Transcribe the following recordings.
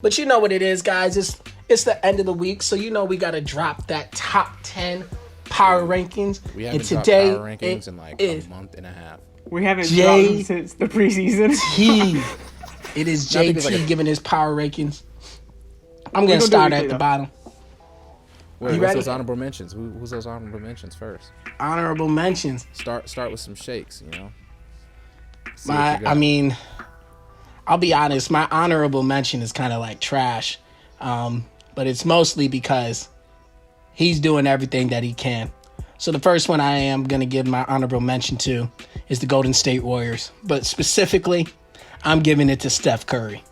But you know what it is, guys. It's the end of the week, so you know we got to drop that top 10 power rankings. We haven't and today dropped power rankings in like a month and a half. We haven't dropped them since the preseason. It is JT giving his power rankings. I'm going to start at the bottom. Wait, what's those honorable mentions? Who's those honorable mentions first? Honorable mentions. Start with some shakes, you know? I'll be honest, my honorable mention is kind of like trash. But it's mostly because he's doing everything that he can. So the first one I am going to give my honorable mention to is the Golden State Warriors. But specifically, I'm giving it to Steph Curry.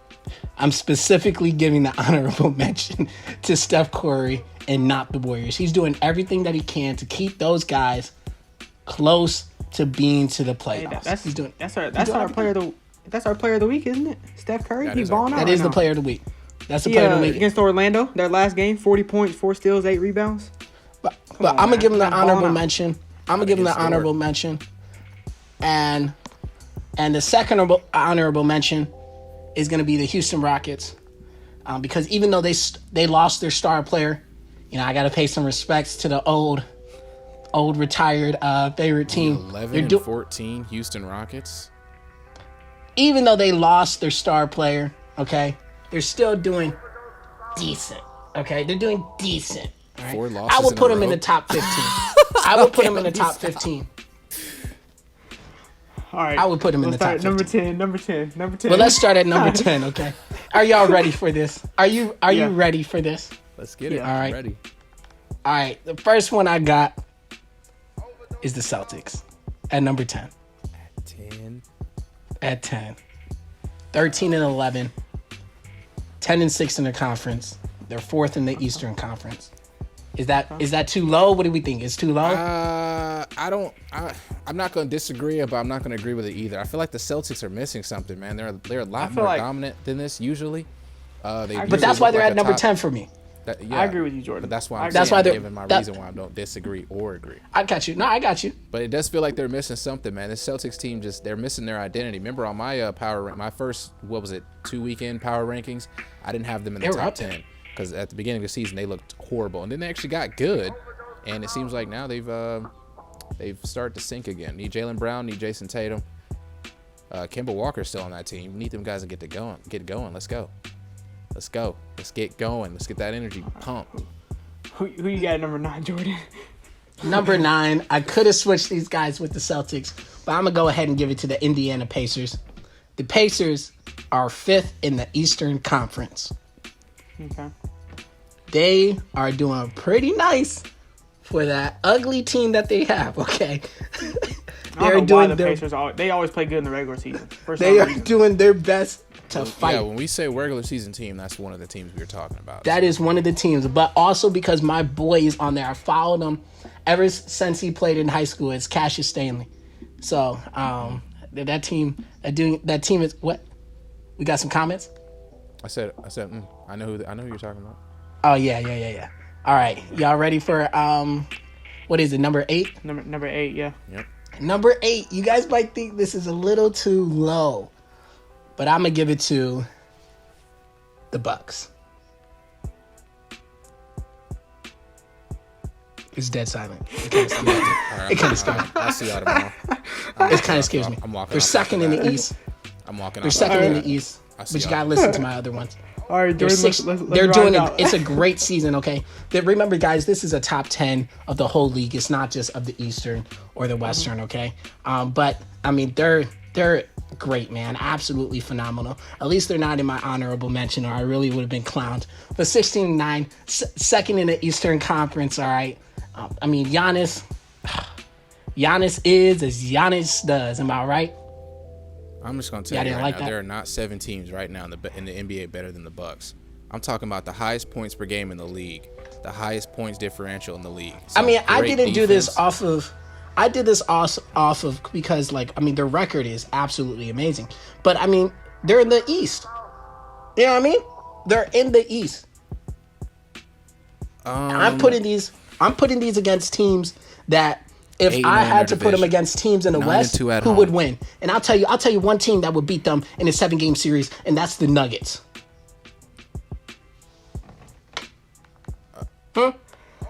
I'm specifically giving the honorable mention to Steph Curry and not the Warriors. He's doing everything that he can to keep those guys close to being to the playoffs. That's our player of the week, isn't it? Steph Curry. He's balling out. That is the player of the week. That's the player of the week. Against Orlando, their last game, 40 points, 4 steals, 8 rebounds. But I'm going to give him the honorable mention. And the second honorable mention is going to be the Houston Rockets. Because even though they lost their star player, you know, I got to pay some respects to the old retired favorite team. 11-14 Houston Rockets. Even though they lost their star player, okay, they're still doing decent. Okay, they're doing decent. Right? 4 losses. I would put them in the top 15. I would put them in the top 15. All right. I would put them in the top 15. Number 10. Well, let's start at number 10, okay? Are y'all ready for this? Are you ready for this? Let's get it. All right. I'm ready. All right. The first one I got is the Celtics at number 10. At 10. 13-11. 10-6 in the conference. They're 4th in the Eastern Conference. Is that too low? What do we think? It's too low? I'm not going to disagree, but I'm not going to agree with it either. I feel like the Celtics are missing something, man. They're a lot more dominant than this usually. But that's why they're at number 10 for me. I agree with you, Jordan. But that's why I'm giving my reason why I don't disagree or agree. I got you. No, I got you. But it does feel like they're missing something, man. This Celtics team they're missing their identity. Remember on my my first 2 weekend power rankings, I didn't have them in the top 10 because at the beginning of the season they looked horrible, and then they actually got good, and it seems like now they've started to sink again. Need Jaylen Brown, need Jason Tatum, Kemba Walker's still on that team. We need them guys to get going. Let's go. Let's get going. Let's get that energy pumped. Who you got at number 9, Jordan? Number 9, I could have switched these guys with the Celtics, but I'm going to go ahead and give it to the Indiana Pacers. The Pacers are 5th in the Eastern Conference. Okay. They are doing pretty nice for that ugly team that they have, okay? Pacers always play good in the regular season. They are doing their best to fight. Yeah, when we say regular season team, that's one of the teams we were talking about. That is one of the teams, but also because my boy is on there. I followed him ever since he played in high school. It's Cassius Stanley. So that team is what? We got some comments. I said. I know who you're talking about. Oh yeah. All right, y'all ready for what is it? Number 8. Number 8. Yeah. Yep. Number 8. You guys might think this is a little too low, but I'm gonna give it to the Bucks. It's dead silent. It kind of scares me. I'll see y'all tomorrow. It kind of scares me. They're second in the East. They're second in the East, but you gotta listen to my other ones. All right, Jordan, they're doing it. It's a great season, okay? Remember, guys, this is a top 10 of the whole league. It's not just of the Eastern or the Western, okay? But I mean, they're great, man. Absolutely phenomenal. At least they're not in my honorable mention, or I really would have been clowned. But 16-9, second in the Eastern Conference. All right. I mean, Giannis is as Giannis does. Am I right? I'm just going to tell you right now, there are not 7 teams right now in the NBA better than the Bucks. I'm talking about the highest points per game in the league, the highest points differential in the league. I mean, I didn't do this off of because, like, I mean, their record is absolutely amazing. But, I mean, they're in the East. You know what I mean? They're in the East. I'm putting these against teams that if I had to put them against teams in the West, who would win? And I'll tell you one team that would beat them in a 7-game series, and that's the Nuggets. Huh?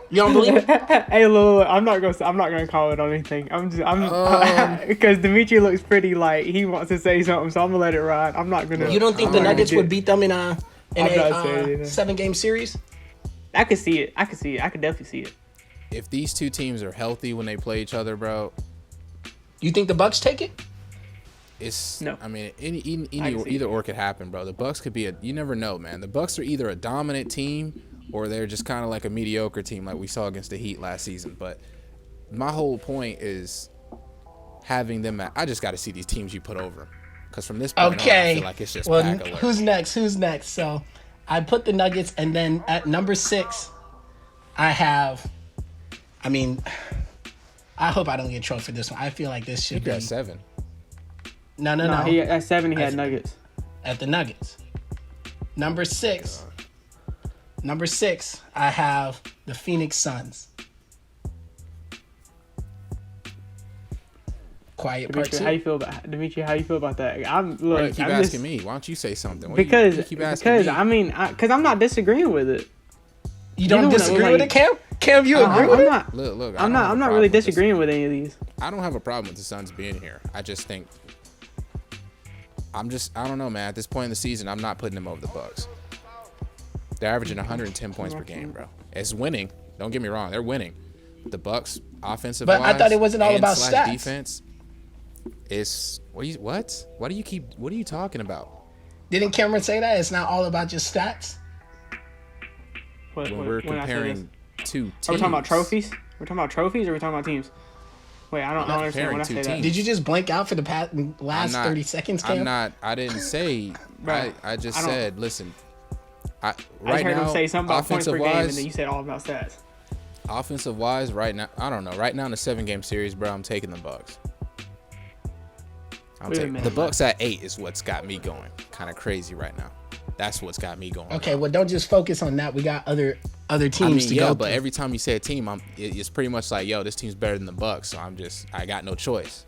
You don't believe it? Hey, look, I'm not gonna call it on anything. Because Dimitri looks pretty like he wants to say something, so I'm gonna let it ride. I'm not gonna. You don't think the Nuggets would beat them in a 7-game series? I could see it. I could definitely see it. If these two teams are healthy when they play each other, bro, you think the Bucks take it? No. I mean, either or could happen, bro. The Bucks could be you never know, man. The Bucks are either a dominant team or they're just kind of like a mediocre team like we saw against the Heat last season. But my whole point is having them I just got to see these teams you put over. Because from this point on, I feel like it's just pack alert. Who's next? So I put the Nuggets, and then at number 6, I have, I hope I don't get trolled for this one. I feel like this should be. At 7. No. At 7, he had Nuggets. At the Nuggets. Number 6, I have the Phoenix Suns. Quiet part Dimitri, 2. how you feel about that? Why you keep asking me? Why don't you say something? Because you keep asking me? because I'm not disagreeing with it. You don't disagree with it, Cam? Cam, you agree with it? Look, I'm not really disagreeing with any of these. I don't have a problem with the Suns being here. I just think I don't know, man. At this point in the season, I'm not putting them over the Bucks. They're averaging 110 points per game, bro. It's winning. Don't get me wrong. They're winning. The Bucks, offensive But I thought it wasn't all about stats. Defense is what? What are you talking about? Didn't Cameron say that? It's not all about just stats? When we're comparing two teams. Are we talking about trophies? We're talking about trophies or are we talking about teams? Wait, I don't understand when I say that. Did you just blank out for the last 30 seconds, Cam? I didn't say. I just said, listen. I heard him say something about points per game, and then you said all about stats. Offensive wise, right now, I don't know. Right now in the 7-game series, bro, I'm taking the Bucks. The Bucks at 8 is what's got me going. Kind of crazy right now. That's what's got me going. Okay, well, don't just focus on that. We got other teams to go. But every time you say a team, it's pretty much like, yo, this team's better than the Bucks. So I got no choice.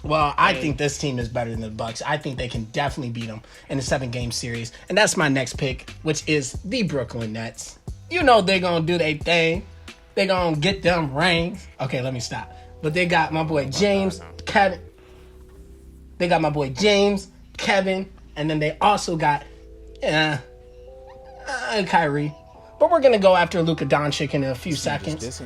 Well, I think this team is better than the Bucks. I think they can definitely beat them in the 7-game series, and that's my next pick, which is the Brooklyn Nets. You know they're gonna do their thing. They're gonna get them rings. Okay, let me stop. But they got my boy James, Kevin. They got my boy James, Kevin, and then they also got Kyrie. But we're going to go after Luka Doncic in a few seconds.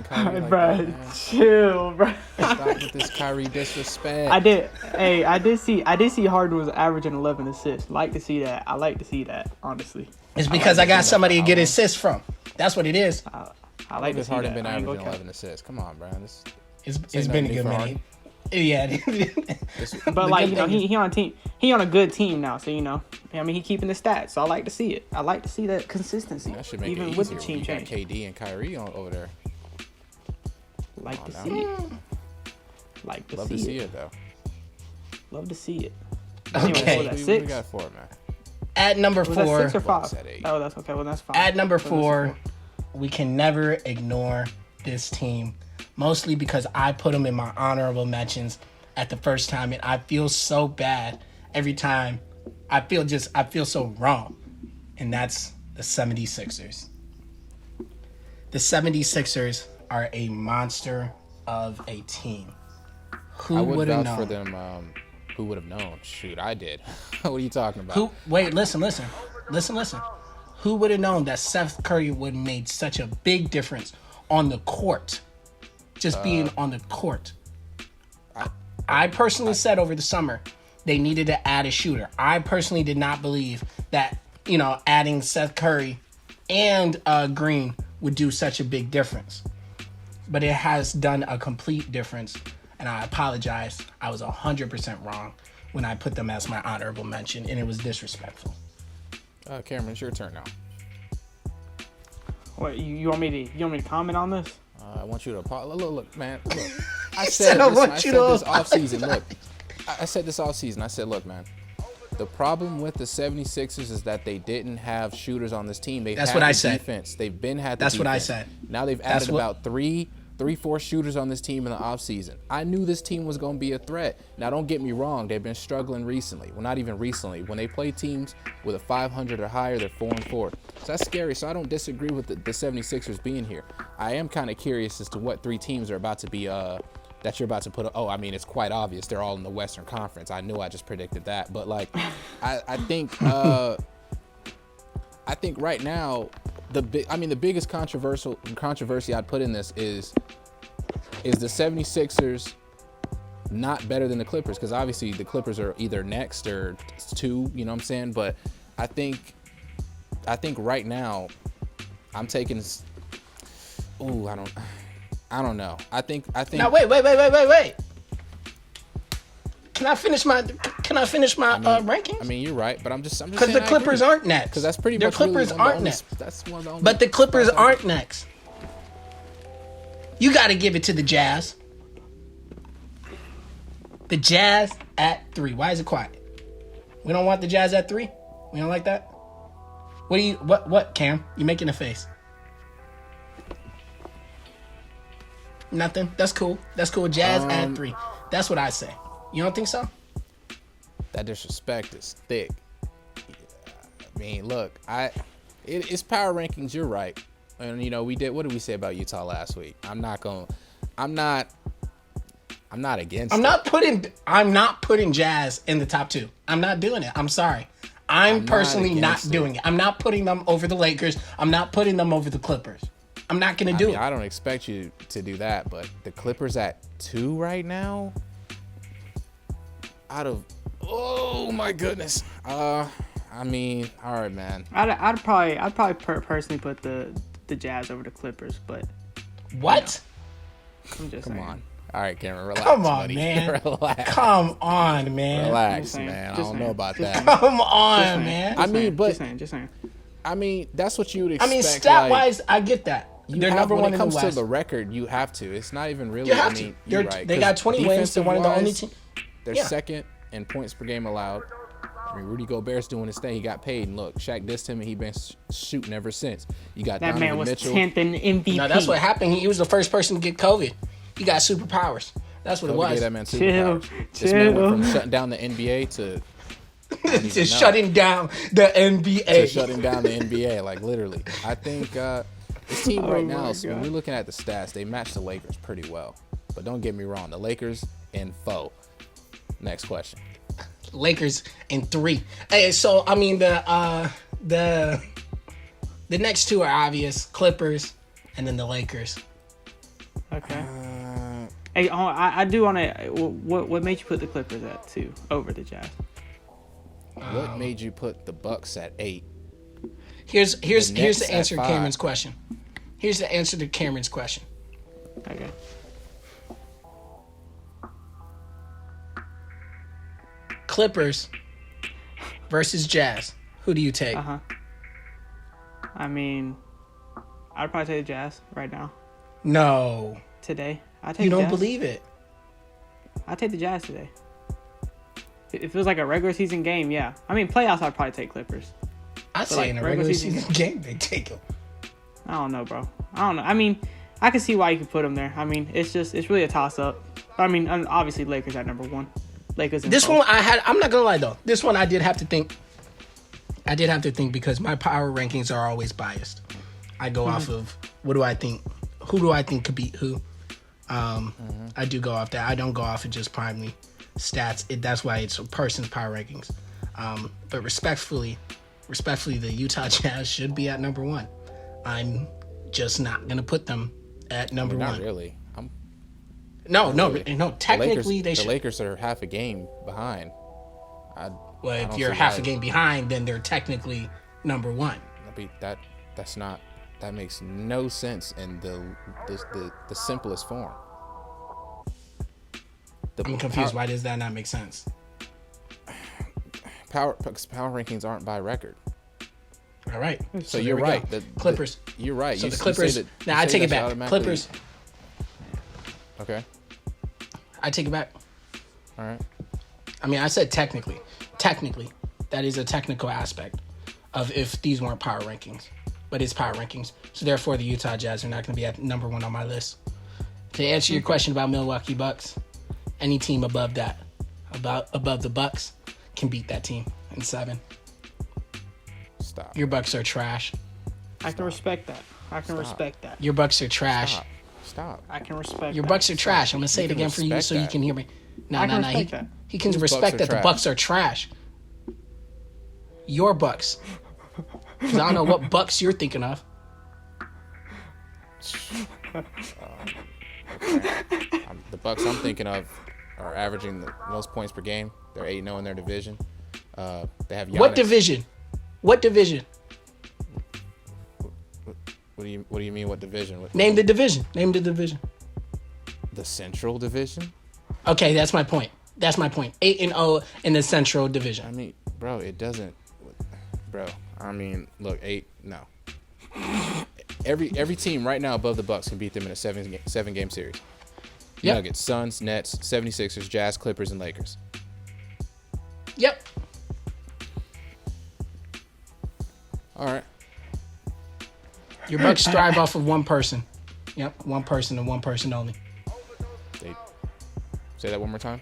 Bro, chill, bro. Stop with this Kyrie disrespect. I did see Harden was averaging 11 assists. Like to see that. I like to see that, honestly. It's because I got somebody to get assists from. That's what it is. I like to see Harden that. been averaging 11 assists. Come on, bro. It's been a good minute. Yeah. But like, he on a team. He on a good team now, so he keeping the stats. So I like to see it. I like to see that consistency. That should make even it with easier the team when you change. got KD and Kyrie over there. Like to see it. Like to Love to see it though. Love to see it. Okay. Anyway, What we got for it, man? At number 4. Was that 6 or 5? At 8. Oh, that's okay. Well, that's fine. At number 4, we can never ignore this team. Mostly because I put them in my honorable mentions at the first time, and I feel so bad every time. I feel so wrong, and that's the 76ers. The 76ers are a monster of a team. Who would have known? For them, who would have known? Shoot, I did. What are you talking about? Wait, listen. Who would have known that Seth Curry would have made such a big difference on the court? Just being on the court. I personally said over the summer they needed to add a shooter. I personally did not believe that, adding Seth Curry and Green would do such a big difference. But it has done a complete difference, and I apologize. I was 100% wrong when I put them as my honorable mention, and it was disrespectful. Cameron, it's your turn now. What, you want me to comment on this? I want you to look, man. Look, I said this off season. Look, I said this off season. I said, look, man. The problem with the 76ers is that they didn't have shooters on this team. That's what I said. Defense. They've been had. That's what I said. Now they've added about 3 3-4 shooters on this team in the offseason. I knew this team was going to be a threat. Now, don't get me wrong. They've been struggling recently. Well, not even recently. When they play teams with a 500 or higher, they're 4-4. So that's scary. So I don't disagree with the 76ers being here. I am kind of curious as to what 3 teams are about to be that you're about to put. Oh, I mean, it's quite obvious. They're all in the Western Conference. I knew I just predicted that. But, like, I think right now, the biggest controversy I'd put in this is the 76ers not better than the Clippers? Because obviously the Clippers are either next or 2, you know what I'm saying? But I think right now I'm taking. Ooh, I don't know. I think. Now wait. Can I finish my rankings? I mean, you're right, but I'm just because the Clippers aren't next. Because that's pretty the much Clippers really aren't next. That's one of the only. But the Clippers aren't next. You got to give it to the Jazz. The Jazz at 3. Why is it quiet? We don't want the Jazz at 3. We don't like that. What Cam? You making a face? Nothing. That's cool. Jazz at 3. That's what I say. You don't think so? That disrespect is thick. I mean, look, it's power rankings. You're right, and we did. What did we say about Utah last week? I'm not against. I'm not putting Jazz in the top 2. I'm not doing it. I'm sorry. I'm personally not doing it. I'm not putting them over the Lakers. I'm not putting them over the Clippers. I'm not gonna do it. I don't expect you to do that, but the Clippers at 2 right now. Oh my goodness. I mean, all right, man. I'd probably personally put the Jazz over the Clippers, but what? I'm just Come saying. on. All right, Cameron, relax. Come on, buddy. man. Relax. Come on, man. Relax, man. I don't know about that. Come on, man. I mean, but just saying. I mean, that's what you would expect. I mean, stat-wise, I get that. They're number one in the West. When it comes to the record, you have to. It's not even really. You have to. You're right. They got 20 wins. They're one of the only teams. They're second in points per game allowed. I mean, Rudy Gobert's doing his thing. He got paid, and look, Shaq dissed him, and he's been shooting ever since. You got that Donovan man was Mitchell. 10th in MVP. No, that's what happened. He was the first person to get COVID. He got superpowers. That's what it was. Gave that man superpowers. This man went from shutting down the NBA to shutting down the NBA. To shutting down the NBA, like literally. I think this team right now, so when we're looking at the stats, they match the Lakers pretty well. But don't get me wrong, the Lakers in 4. Next question. Lakers in 3. Hey, so I mean the next 2 are obvious: Clippers and then the Lakers. Okay. Hey, I do want to. What made you put the Clippers at 2 over the Jazz? What made you put the Bucks at 8? Here's the answer to 5. Cameron's question. Here's the answer to Cameron's question. Okay. Clippers versus Jazz. Who do you take? I mean, I'd probably take the Jazz right now. No. Today. I take You the don't Jazz. believe it. I take the Jazz today. If it was like a regular season game, yeah. I mean, playoffs, I'd probably take Clippers. I'd say in a regular season game, they take them. I don't know, bro. I don't know. I mean, I can see why you could put them there. I mean, it's really a toss-up. I mean, obviously, Lakers at number 1. Lakers in This 4. one I'm not gonna lie though. This one I did have to think because my power rankings are always biased. I go off of what do I think, who do I think could beat who. I do go off that. I don't go off of just primarily stats. That's why it's a person's power rankings. But respectfully, the Utah Jazz should be at number 1. I'm just not gonna put them at number 1. Not really. No. Technically, they should. The Lakers are half a game behind. Well, if you're half a game behind, then they're technically number 1. That makes no sense in the simplest form. I'm confused. Why does that not make sense? Power rankings aren't by record. All right. So you're right. The Clippers. You're right. So the Clippers. Now I take it back. Clippers. Okay. I take it back. All right. I mean, I said technically. Technically, that is a technical aspect of if these weren't power rankings. But it's power rankings. So therefore, the Utah Jazz are not going to be at number 1 on my list. To answer your question about Milwaukee Bucks, any team above that, above the Bucks, can beat that team in 7. Stop. Your Bucks are trash. I can respect that. I can respect that. Your Bucks are trash. Stop. I can respect Your that. Bucks are trash. I'm gonna say it again for you so you can hear me. No. He can respect that the Bucks are trash. Your Bucks. Because I don't know what Bucks you're thinking of. The Bucks I'm thinking of are averaging the most points per game. They're 8-0 in their division. They have Giannis. What division? What division? What do you mean? What division? Name the division. Name the division. The Central Division. Okay, that's my point. 8-0 in the Central Division. I mean, bro, it doesn't. Bro, I mean, look, 8. No. Every team right now above the Bucks can beat them in a 7-game series. Yep. Nuggets, Suns, Nets, 76ers, Jazz, Clippers, and Lakers. Yep. All right. Your Bucks thrive off of one person. Yep, one person and one person only. Say that one more time.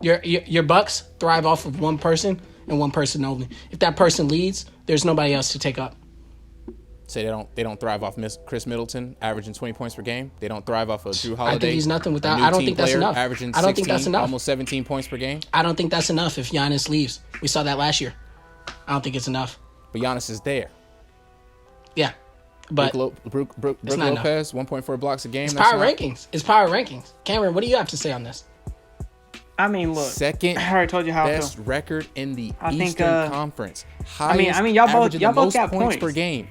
Your Bucks thrive off of one person and one person only. If that person leads, there's nobody else to take up. Say they don't thrive off Chris Middleton averaging 20 points per game. They don't thrive off of Drew Holiday. I think he's nothing without. I I don't think that's enough. Averaging I don't think that's enough. Almost 17 points per game. I don't think that's enough if Giannis leaves. We saw that last year. I don't think it's enough. But Giannis is there. Yeah. But Brook Lopez, 1.4 blocks a game. It's power rankings. It's power rankings. Cameron, what do you have to say on this? I mean, look. Second I already told you how best record in the Eastern Conference. I mean, y'all both got points per game.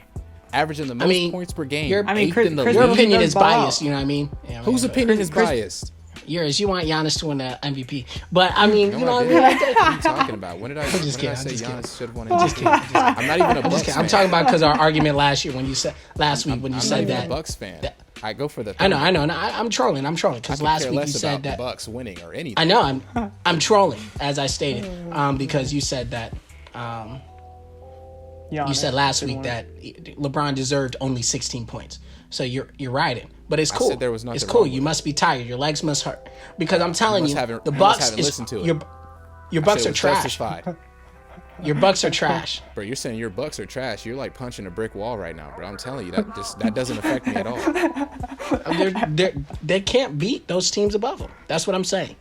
Averaging the most points per game. Your Chris opinion is biased. You know what I mean? Yeah, whose opinion is biased? Yours. You want Giannis to win the MVP, but I mean, no, you know what I mean? What are you talking about? When did I? I'm just kidding. Say I'm Giannis should have won I'm just kidding. I'm not even a Bucks fan. I'm talking about because our argument last year when you said when you said I'm not that. even a Bucks fan. I go for the. I know. I'm trolling because last week you said that the Bucks winning or anything. I know. I'm trolling as I stated because you said that. You said last week that LeBron deserved only 16 points. So you're right. But it's cool. I said there was nothing it's cool. wrong with You must be tired. Your legs must hurt. Because I'm telling you, the you Bucks haven't listened to it. Your Bucks are trash. Justified. Your Bucks are trash. Bro, you're saying your Bucks are trash. You're like punching a brick wall right now, bro. I'm telling you that doesn't affect me at all. They can't beat those teams above them. That's what I'm saying.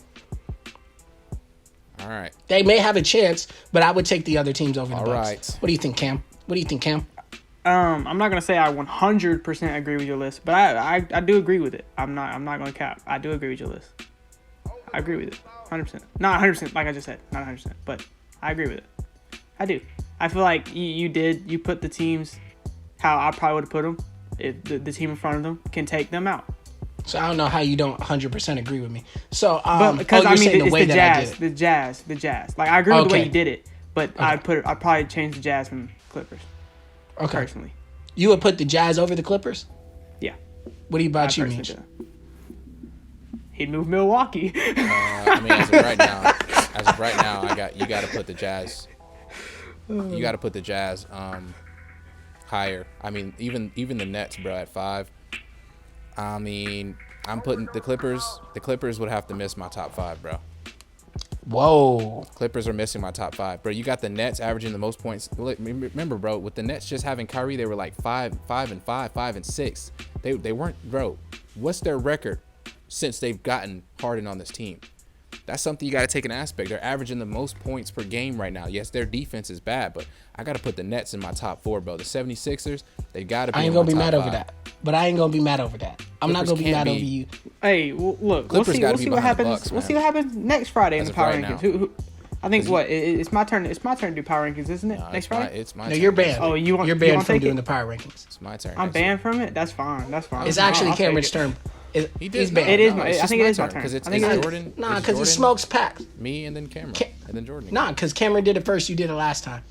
All right. They may have a chance, but I would take the other teams over the Bucks. All right. What do you think, Cam? I'm not gonna say I 100% agree with your list, but I do agree with it. I'm not gonna cap. I do agree with your list. I agree with it, 100%. Not 100%, like I just said, not 100%, but I agree with it. I do. I feel like you put the teams how I probably would have put them. If the team in front of them can take them out. So I don't know how you don't 100% agree with me. So, because I mean, it's the Jazz. Like I agree with the way you did it, but I'd probably change the Jazz from Clippers. Okay. Personally, you would put the Jazz over the Clippers? Yeah. What about you, Mitch? He'd move Milwaukee. I mean, as of right now, you got to put the Jazz. You got to put the Jazz higher. I mean, even the Nets, bro, at 5. I mean, I'm putting the Clippers. The Clippers would have to miss my top 5, bro. Whoa. Clippers are missing my top 5, bro. You got the Nets averaging the most points. Remember, bro, with the Nets just having Kyrie, they were like 5-5, 5-6. They weren't, bro. What's their record since they've gotten Harden on this team? That's something you got to take an aspect. They're averaging the most points per game right now. Yes, their defense is bad, but I got to put the Nets in my top 4, bro. The 76ers, they got to be. I ain't gonna be mad over that. But I ain't gonna be mad over that. I'm not gonna be mad over you. Hey, look, we'll see what happens. We'll see what happens next Friday in the power rankings. I think it's my turn. It's my turn to do power rankings, isn't it? Next Friday. It's my. No, turn. you're banned. Oh, you're banned from doing the power rankings. It's my turn. I'm banned from it. That's fine. It's actually Cameron's turn. He's banned. It is. I think it is my turn. Because it's Jordan. Nah, because he smokes packs. Me and then Cameron and then Jordan. Nah, because Cameron did it first. You did it last time.